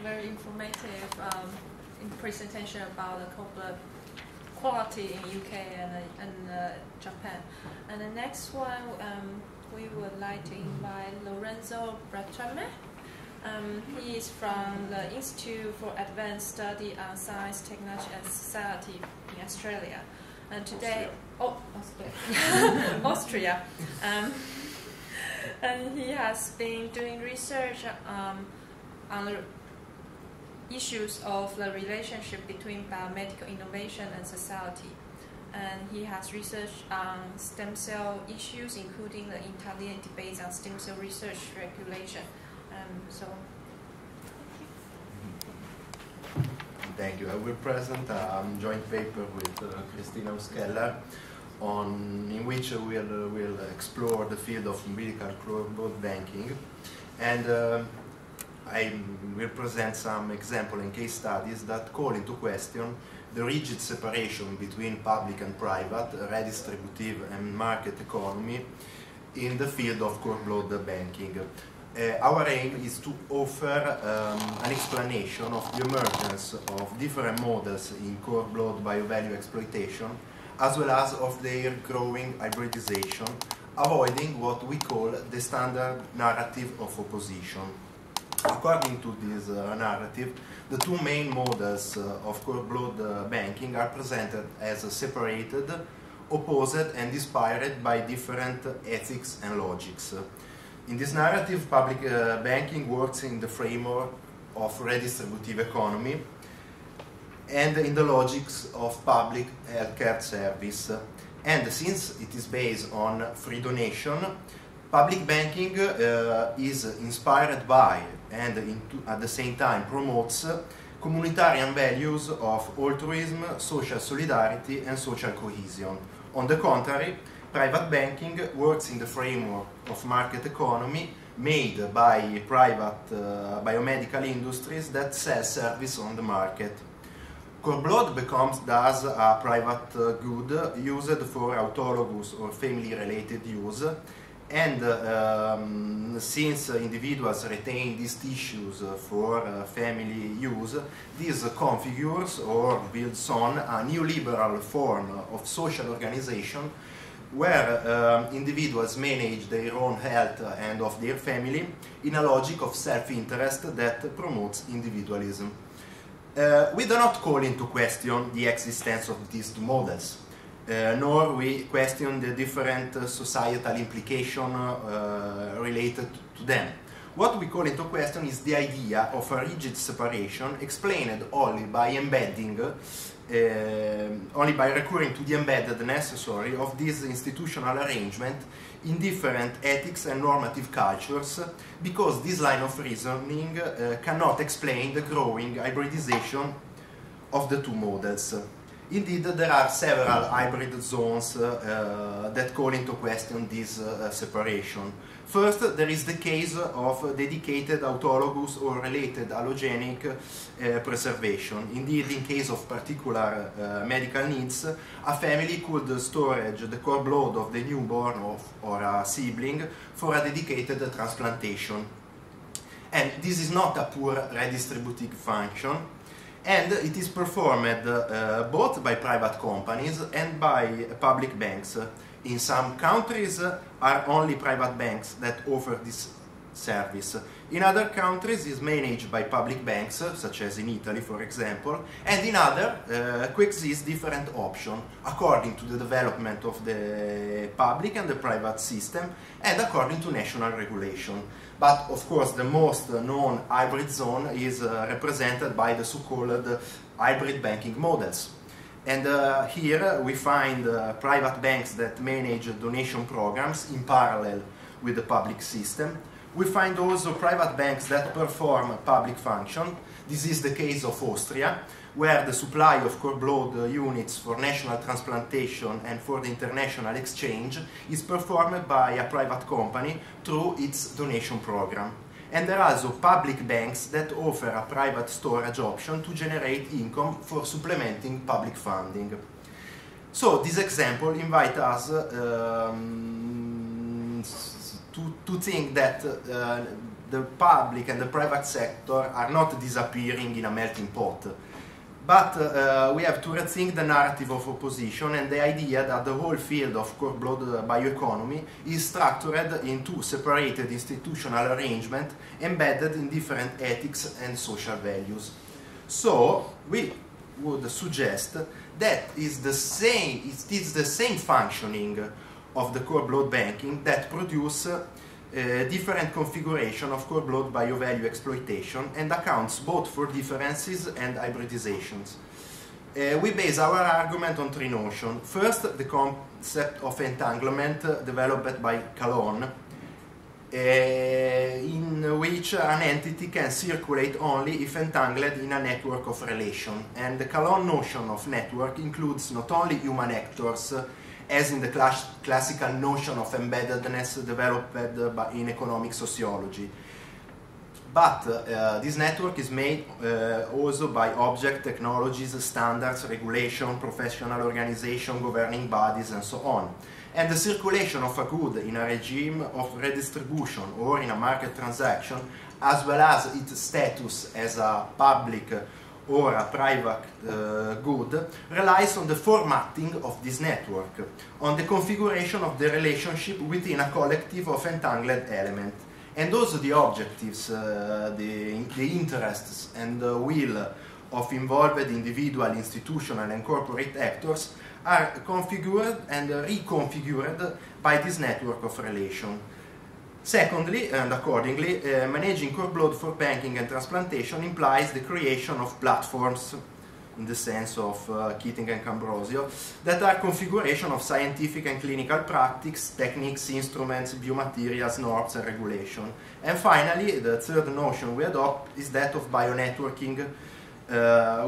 very informative presentation about the cord blood quality in UK and Japan. And the next one, we would like to invite Lorenzo Beltrame. He is from the Institute for Advanced Study on Science, Technology and Society in Australia. And today, Austria. And he has been doing research on the issues of the relationship between biomedical innovation and society. And he has researched on stem cell issues, including the Italian debates on stem cell research regulation. Thank you. I will present a joint paper with Christina Uskeller in which we'll explore the field of umbilical cord blood banking, and I will present some example and case studies that call into question the rigid separation between public and private, redistributive and market economy in the field of cord blood banking. Our aim is to offer an explanation of the emergence of different models in cord blood bio-value exploitation, as well as of their growing hybridization, avoiding what we call the standard narrative of opposition. According to this narrative, the two main models of cord blood banking are presented as separated, opposed and inspired by different ethics and logics. In this narrative, public banking works in the framework of redistributive economy and in the logics of public healthcare service. And since it is based on free donation, public banking is inspired by and at the same time promotes communitarian values of altruism, social solidarity and social cohesion. On the contrary, private banking works in the framework of market economy made by private biomedical industries that sell service on the market. Cord blood becomes thus a private good used for autologous or family-related use, and since individuals retain these tissues for family use, this configures or builds on a neoliberal form of social organization where individuals manage their own health and of their family in a logic of self-interest that promotes individualism. We do not call into question the existence of these two models, nor we question the different societal implications related to them. What we call into question is the idea of a rigid separation explained only by embedding, only by recurring to the embeddedness, of this institutional arrangement in different ethics and normative cultures, because this line of reasoning cannot explain the growing hybridization of the two models. Indeed, there are several hybrid zones that call into question this separation. First, there is the case of dedicated autologous or related allogenic preservation. Indeed, in case of particular medical needs, a family could storage the cord blood of the newborn or a sibling for a dedicated transplantation. And this is not a pure redistributive function, and it is performed both by private companies and by public banks. In some countries are only private banks that offer this service. In other countries is managed by public banks, such as in Italy for example, and in other coexist different options according to the development of the public and the private system and according to national regulation. But of course the most known hybrid zone is represented by the so-called hybrid banking models. And here we find private banks that manage donation programs in parallel with the public system. We find also private banks that perform public function. This is the case of Austria, where the supply of cord blood units for national transplantation and for the international exchange is performed by a private company through its donation program. And there are also public banks that offer a private storage option to generate income for supplementing public funding. So this example invites us to think that the public and the private sector are not disappearing in a melting pot. But we have to rethink the narrative of opposition and the idea that the whole field of core blood bioeconomy is structured into separated institutional arrangements embedded in different ethics and social values. So we would suggest that it is the same functioning of the core blood banking that produce different configuration of core blood bio-value exploitation and accounts both for differences and hybridizations. We base our argument on three notions. First, the concept of entanglement developed by Calonne, in which an entity can circulate only if entangled in a network of relation. And the Calonne notion of network includes not only human actors, as in the classical notion of embeddedness developed in economic sociology. But this network is made also by object, technologies, standards, regulation, professional organization, governing bodies, and so on. And the circulation of a good in a regime of redistribution or in a market transaction, as well as its status as a public or a private good, relies on the formatting of this network, on the configuration of the relationship within a collective of entangled elements. And also the objectives, the interests and the will of involved individual, institutional and corporate actors are configured and reconfigured by this network of relation. Secondly, and accordingly, managing core blood for banking and transplantation implies the creation of platforms, in the sense of Keating and Cambrosio, that are configuration of scientific and clinical practice, techniques, instruments, biomaterials, norms and regulation. And finally, the third notion we adopt is that of bionetworking,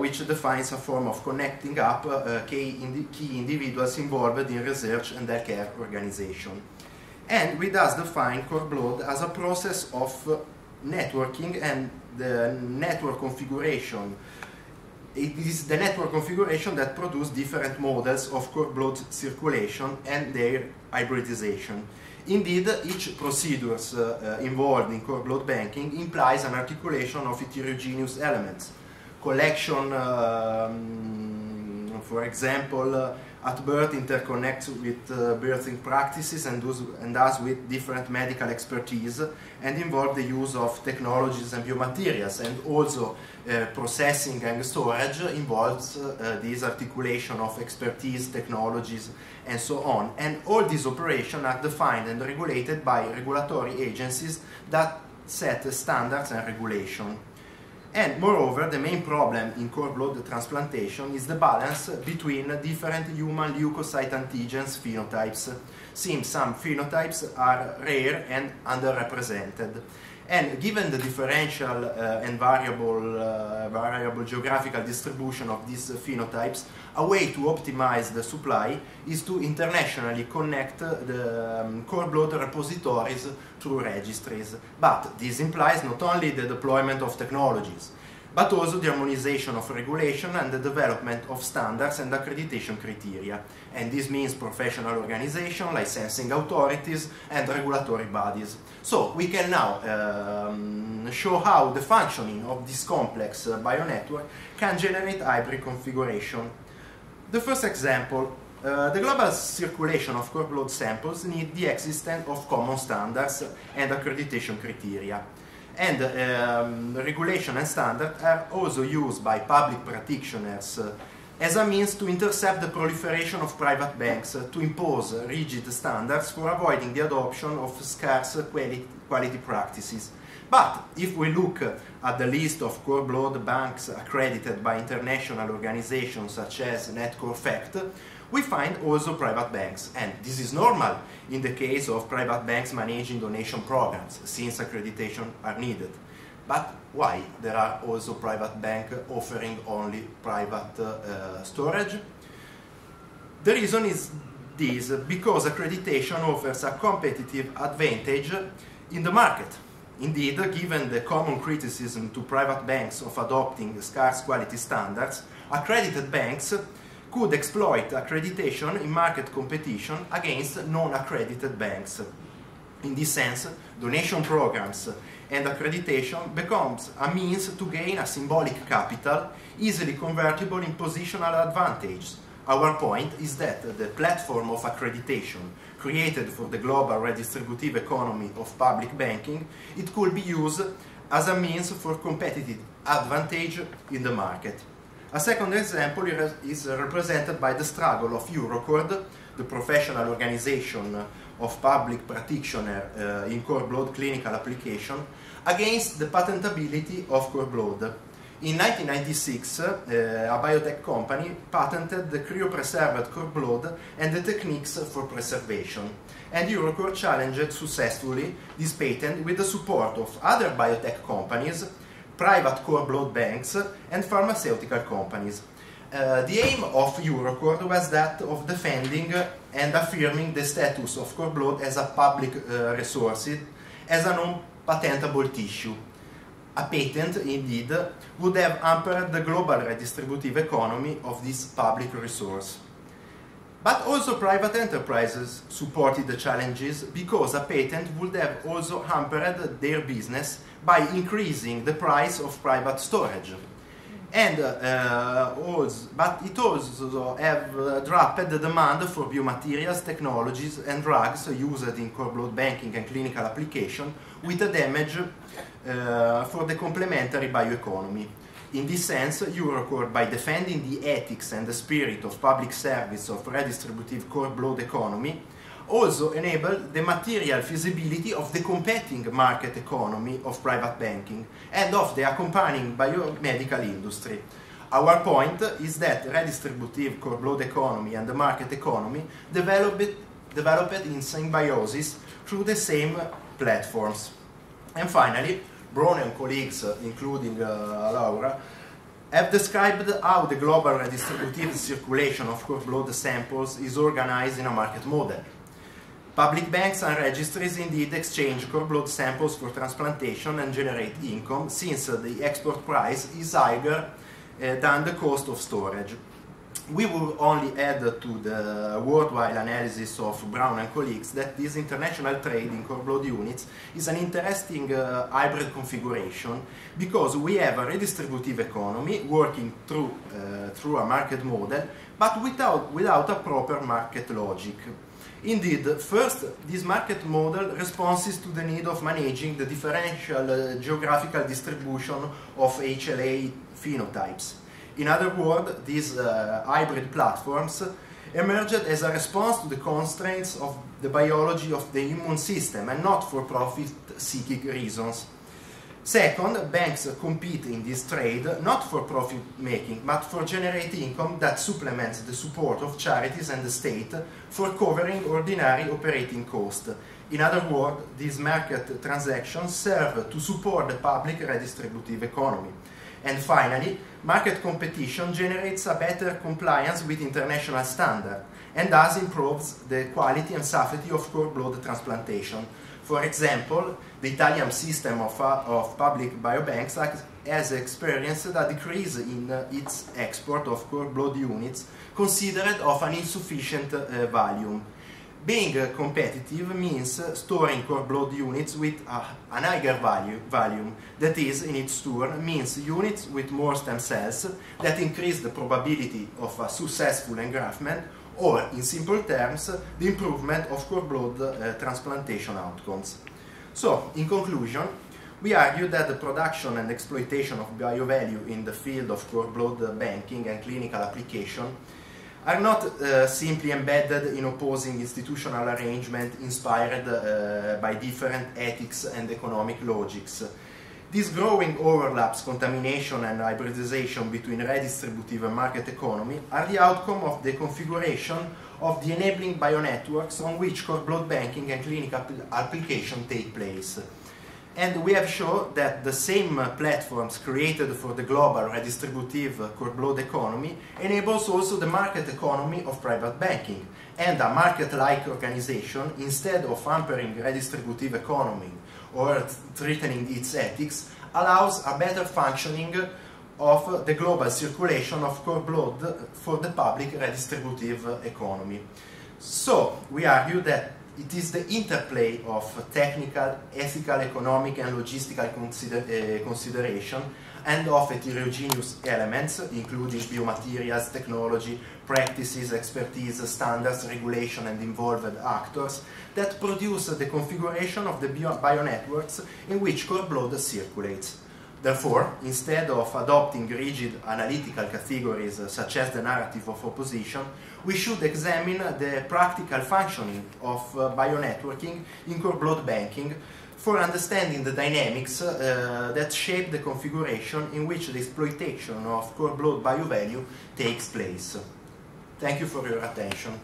which defines a form of connecting up key individuals involved in research and healthcare organization. And we thus define core blood as a process of networking and the network configuration. It is the network configuration that produces different models of core blood circulation and their hybridization. Indeed, each procedure involved in core blood banking implies an articulation of heterogeneous elements. Collection, for example, at birth interconnects with birthing practices and thus with different medical expertise and involve the use of technologies and biomaterials, and also processing and storage involves this articulation of expertise, technologies and so on. And all these operations are defined and regulated by regulatory agencies that set standards and regulation. And moreover, the main problem in core blood transplantation is the balance between different human leukocyte antigens phenotypes, since some phenotypes are rare and underrepresented. And given the differential and variable geographical distribution of these phenotypes, a way to optimize the supply is to internationally connect the core blood repositories through registries. But this implies not only the deployment of technologies, but also the harmonization of regulation and the development of standards and accreditation criteria. And this means professional organization, licensing authorities, and regulatory bodies. So we can now show how the functioning of this complex bionetwork can generate hybrid configuration. The first example, the global circulation of core blood samples need the existence of common standards and accreditation criteria. And regulation and standards are also used by public practitioners as a means to intercept the proliferation of private banks, to impose rigid standards for avoiding the adoption of scarce quality practices. But if we look at the list of core blood banks accredited by international organizations such as NetCoreFact, we find also private banks, and this is normal in the case of private banks managing donation programs, since accreditation are needed. But why there are also private banks offering only private storage? The reason is this, because accreditation offers a competitive advantage in the market. Indeed, given the common criticism to private banks of adopting scarce quality standards, accredited banks could exploit accreditation in market competition against non-accredited banks. In this sense, donation programs and accreditation becomes a means to gain a symbolic capital easily convertible in positional advantage. Our point is that the platform of accreditation created for the global redistributive economy of public banking, it could be used as a means for competitive advantage in the market. A second example is represented by the struggle of Eurocord, the professional organization of public practitioners in cord blood clinical application, against the patentability of cord blood. In 1996, a biotech company patented the cryopreserved cord blood and the techniques for preservation, and Eurocord challenged successfully this patent with the support of other biotech companies, private cord blood banks, and pharmaceutical companies. The aim of Eurocord was that of defending and affirming the status of cord blood as a public resource, as a non-patentable tissue. A patent, indeed, would have hampered the global redistributive economy of this public resource. But also private enterprises supported the challenges because a patent would have also hampered their business by increasing the price of private storage. And but it also have dropped the demand for biomaterials, technologies and drugs used in cord blood banking and clinical application with a damage for the complementary bioeconomy. In this sense, Eurocord, by defending the ethics and the spirit of public service of redistributive cord blood economy, also enabled the material feasibility of the competing market economy of private banking and of the accompanying biomedical industry. Our point is that redistributive cord blood economy and the market economy developed in symbiosis through the same platforms. And finally, Brown and colleagues, including Laura, have described how the global redistributive circulation of cord blood samples is organized in a market model. Public banks and registries indeed exchange cord blood samples for transplantation and generate income, since the export price is higher than the cost of storage. We will only add to the worthwhile analysis of Brown and colleagues that this international trade in cord blood units is an interesting hybrid configuration, because we have a redistributive economy working through a market model, but without a proper market logic. Indeed, first, this market model responds to the need of managing the differential geographical distribution of HLA phenotypes. In other words, these hybrid platforms emerged as a response to the constraints of the biology of the immune system and not for profit-seeking reasons. Second, banks compete in this trade not for profit-making, but for generating income that supplements the support of charities and the state for covering ordinary operating costs. In other words, these market transactions serve to support the public redistributive economy. And finally, market competition generates a better compliance with international standards and thus improves the quality and safety of cord blood transplantation. For example, the Italian system of public biobanks has experienced a decrease in its export of cord blood units considered of an insufficient volume. Being competitive means storing cord blood units with an higher volume, that is, in its turn, means units with more stem cells that increase the probability of a successful engraftment, or, in simple terms, the improvement of cord blood transplantation outcomes. So, in conclusion, we argue that the production and exploitation of biovalue in the field of cord blood banking and clinical application are not simply embedded in opposing institutional arrangement inspired by different ethics and economic logics. These growing overlaps, contamination and hybridization between redistributive and market economy are the outcome of the configuration of the enabling bionetworks on which cord blood banking and clinical application take place. And we have shown that the same platforms created for the global redistributive cord blood economy enables also the market economy of private banking, and a market-like organization, instead of hampering redistributive economy or threatening its ethics, allows a better functioning of the global circulation of cord blood for the public redistributive economy. So, we argue that It is the interplay of technical, ethical, economic, and logistical consideration, and of heterogeneous elements, including biomaterials, technology, practices, expertise, standards, regulation, and involved actors, that produce the configuration of the bionetworks in which cord blood circulates. Therefore, instead of adopting rigid analytical categories such as the narrative of opposition, we should examine the practical functioning of bionetworking in cord blood banking for understanding the dynamics that shape the configuration in which the exploitation of cord blood biovalue takes place. Thank you for your attention.